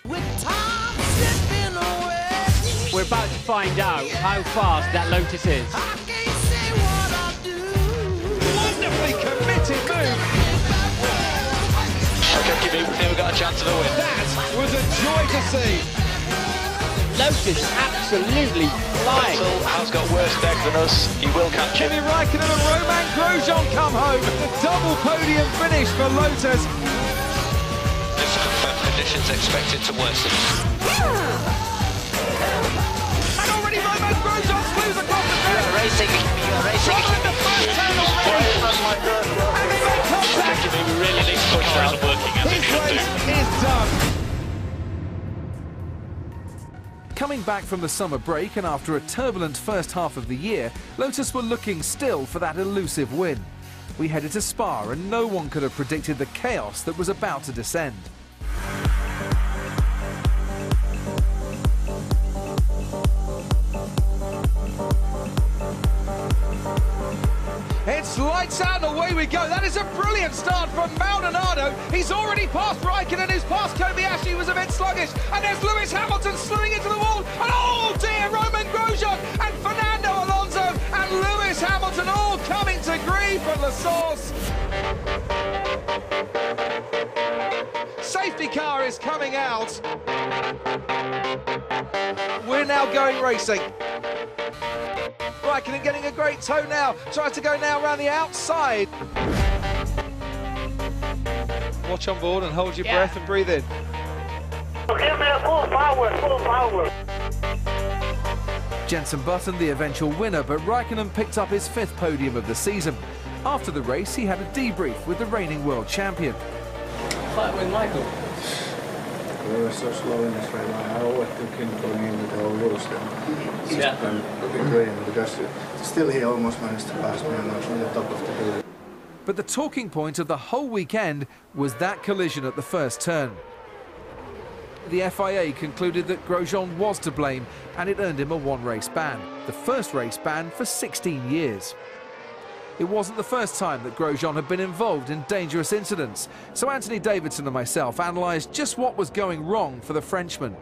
We're about to find out how fast that Lotus is. Wonderfully committed move. Okay, Kimi, we've got a chance of a win. That was a joy to see. Lotus absolutely flying. Vettel has got worse deck than us. He will catch him. Kimi Raikkonen and Romain Grosjean come home. The double podium finish for Lotus. Just confirmed conditions expected to worsen. And already Romain Grosjean slews across the field. You're racing. Right in the first turn already. And they make contact. Kimi, we really need to push that. His race is done. Coming back from the summer break and after a turbulent first half of the year, Lotus were looking still for that elusive win. We headed to Spa and no one could have predicted the chaos that was about to descend. It's lights out and away we go. That is a brilliant start from Maldonado. He's already passed Raikkonen, who's passed Kobayashi, was a bit sluggish. And there's Lewis Hamilton slewing into the wall. And oh dear, Romain Grosjean and Fernando Alonso and Lewis Hamilton all coming to grief at La Source. Safety car is coming out. We're now going racing. Raikkonen getting a great toe now, tries to go now around the outside. Watch on board and hold your breath and breathe in. Give me a full power. Jenson Button the eventual winner, but Raikkonen picked up his 5th podium of the season. After the race, he had a debrief with the reigning world champion. Fight with Michael. We were so slow in this race. I always took him going in with the whole Lotus. It's been a big rain because still he almost managed to pass me on the top of the hill. But the talking point of the whole weekend was that collision at the first turn. The FIA concluded that Grosjean was to blame and it earned him a 1-race ban, the first race ban for 16 years. It wasn't the first time that Grosjean had been involved in dangerous incidents, so Anthony Davidson and myself analysed just what was going wrong for the Frenchman.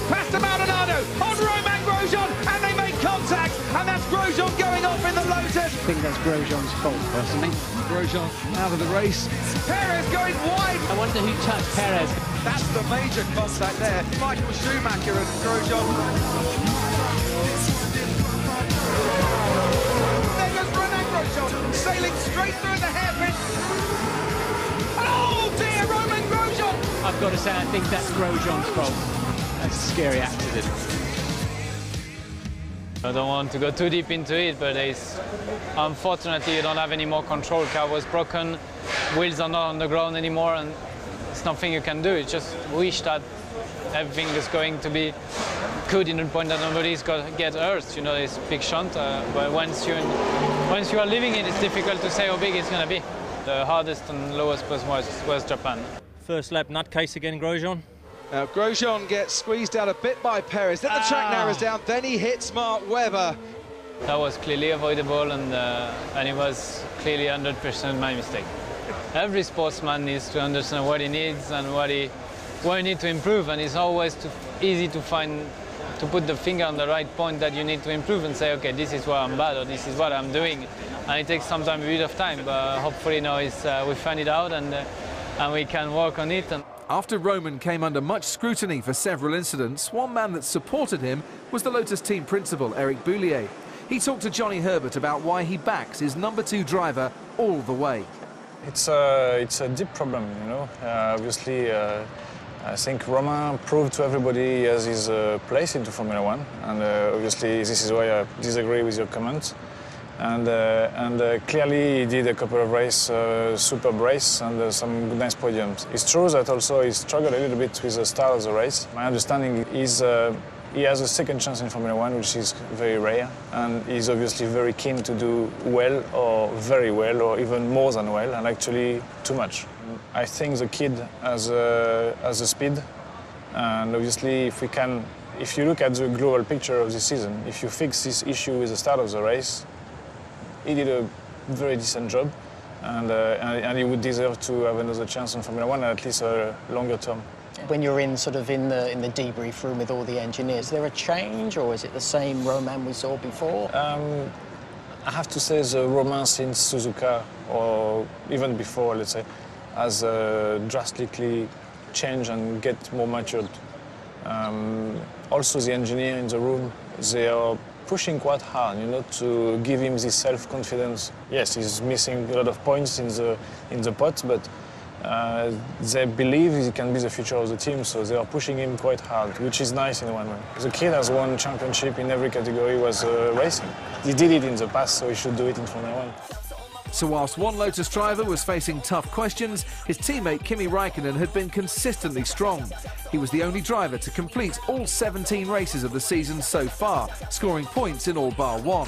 Past Maldonado on Romain Grosjean and they make contact and that's Grosjean going off in the Lotus. I think that's Grosjean's fault, personally. Grosjean out of the race. Perez going wide. I wonder who touched Perez. That's the major contact there. Michael Schumacher and Grosjean. There goes Romain Grosjean, sailing straight through the hairpin. Oh dear, Romain Grosjean! I've got to say, I think that's Grosjean's fault. That's a scary accident. I don't want to go too deep into it, but unfortunately you don't have any more control. Car was broken, wheels are not on the ground anymore, and it's nothing you can do. You just wish that everything is going to be good in the point that nobody's going to get hurt. You know, this big shunt, but once you are living it, it's difficult to say how big it's going to be. The hardest and lowest was Japan. First lap nutcase again, Grosjean. Now Grosjean gets squeezed out a bit by Perez, then the track narrows down, then he hits Mark Webber. That was clearly avoidable and it was clearly 100% my mistake. Every sportsman needs to understand what he needs and what he need to improve, and it's always easy to put the finger on the right point that you need to improve and say, okay, this is where I'm bad or this is what I'm doing. And it takes sometimes a bit of time, but hopefully now we find it out and we can work on it. After Roman came under much scrutiny for several incidents, one man that supported him was the Lotus team principal, Eric Boulier. He talked to Johnny Herbert about why he backs his #2 driver all the way. It's a deep problem, you know. Obviously, I think Romain proved to everybody he has his place into Formula One, and obviously this is why I disagree with your comment. And clearly he did a couple of races, superb race, and some nice podiums. It's true that also he struggled a little bit with the start of the race. My understanding is he has a second chance in Formula One, which is very rare, and he's obviously very keen to do well, or very well, or even more than well, and actually too much. I think the kid has a speed, and obviously if you look at the global picture of this season, if you fix this issue with the start of the race, he did a very decent job, and he would deserve to have another chance in Formula One, at least a longer term. When you're in the debrief room with all the engineers, is there a change, or is it the same Roman we saw before? I have to say the Roman since Suzuka, or even before, let's say, has drastically changed and get more matured. Also, the engineer in the room, they are pushing quite hard, to give him this self-confidence. Yes, he's missing a lot of points in the pot, but they believe he can be the future of the team, so they are pushing him quite hard, which is nice in one way. The kid has won championship in every category he was racing. He did it in the past, so he should do it in Formula One. So whilst one Lotus driver was facing tough questions, his teammate Kimi Raikkonen had been consistently strong. He was the only driver to complete all 17 races of the season so far, scoring points in all bar one.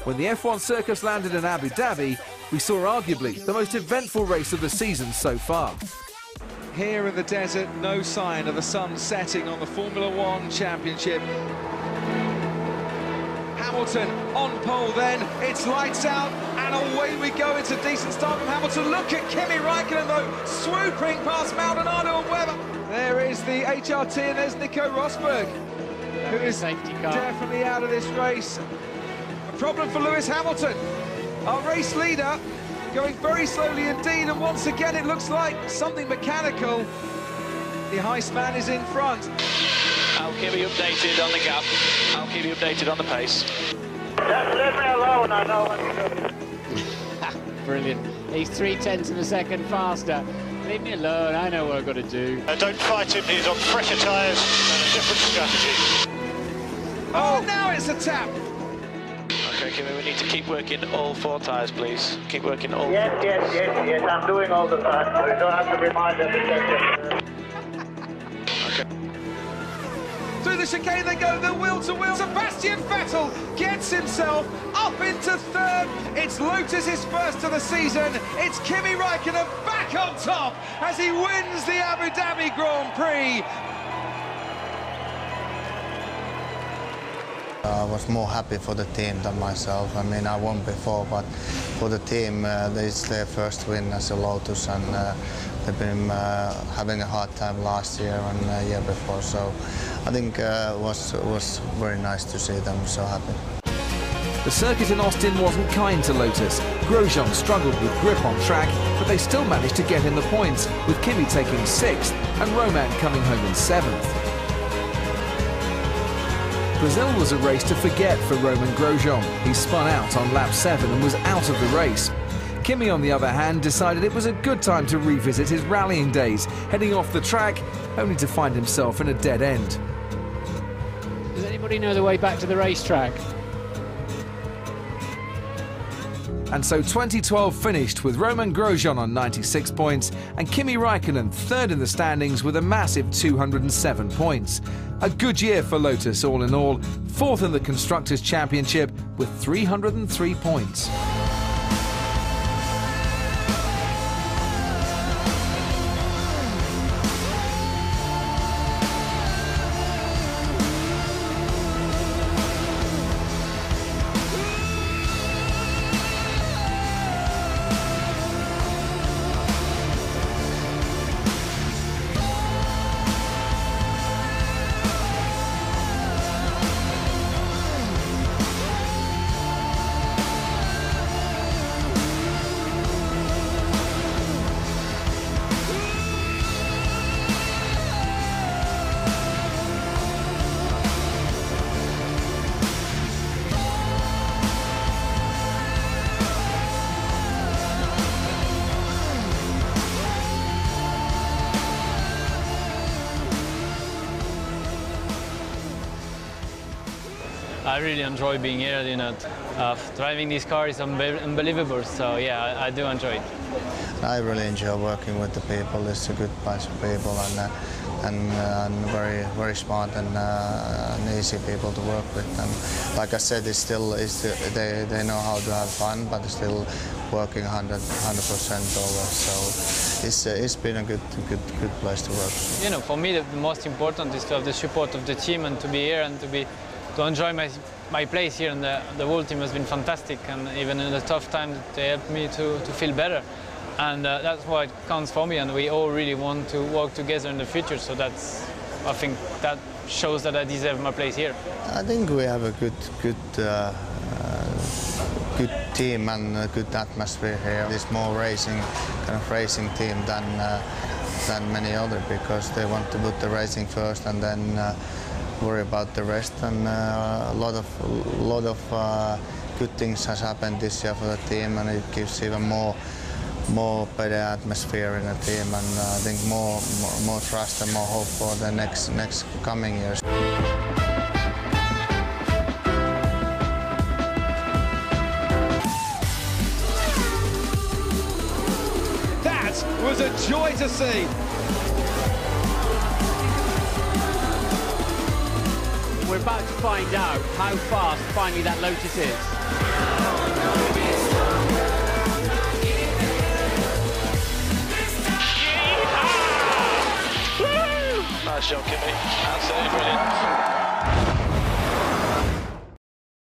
When the F1 circus landed in Abu Dhabi, we saw arguably the most eventful race of the season so far. Here in the desert, no sign of the sun setting on the Formula One Championship. Hamilton on pole then, it's lights out, and away we go. It's a decent start from Hamilton. Look at Kimi Raikkonen though, swooping past Maldonado and Webber. There is the HRT, and there's Nico Rosberg, who is safety car. Definitely out of this race. A problem for Lewis Hamilton, our race leader, going very slowly indeed, and once again it looks like something mechanical. The Heist-man is in front. I'll keep you updated on the gap. I'll keep you updated on the pace. Just leave me alone, I know what to do. Brilliant. He's 0.3 of a second faster. Leave me alone, I know what I've got to do. Don't fight him, he's on fresher tyres and a different strategy. Oh, now it's a tap. Okay, Kimi, we need to keep working all 4 tyres, please. Keep working all 4 Yes, I'm doing all the time. We don't have to remind them to check it. Through the chicane they go, the wheel-to-wheel. Sebastian Vettel gets himself up into third. It's Lotus's first of the season. It's Kimi Raikkonen back on top as he wins the Abu Dhabi Grand Prix. I was more happy for the team than myself. I mean, I won before, but for the team, it's their first win as a Lotus, and they've been having a hard time last year and the year before. So I think it was very nice to see them so happy. The circuit in Austin wasn't kind to Lotus. Grosjean struggled with grip on track, but they still managed to get in the points, with Kimi taking 6th and Roman coming home in 7th. Brazil was a race to forget for Roman Grosjean. He spun out on lap 7 and was out of the race. Kimi, on the other hand, decided it was a good time to revisit his rallying days, heading off the track, only to find himself in a dead end. Does anybody know the way back to the racetrack? And so 2012 finished with Roman Grosjean on 96 points and Kimi Raikkonen third in the standings with a massive 207 points. A good year for Lotus all in all, 4th in the Constructors' Championship with 303 points. I really enjoy being here, driving this car is unbelievable, so yeah, I do enjoy it. I really enjoy working with the people. It's a good bunch of people, and very, very smart and easy people to work with. And like I said, they know how to have fun, but still working 100% always. So it's been a good place to work. For me, the most important is to have the support of the team and to be here and to enjoy my place here, and the whole team has been fantastic, and even in the tough times they helped me to feel better, and that's what counts for me, and we all really want to work together in the future, so I think that shows that I deserve my place here. I think we have a good team and a good atmosphere here. It's more kind of racing team than many other, because they want to put the racing first and then worry about the rest. And a lot of good things has happened this year for the team, and it gives even more better atmosphere in the team, and I think more trust and more hope for the next coming years. That was a joy to see. We're about to find out how fast finally that Lotus is. Nice job, Kimi. Absolutely brilliant.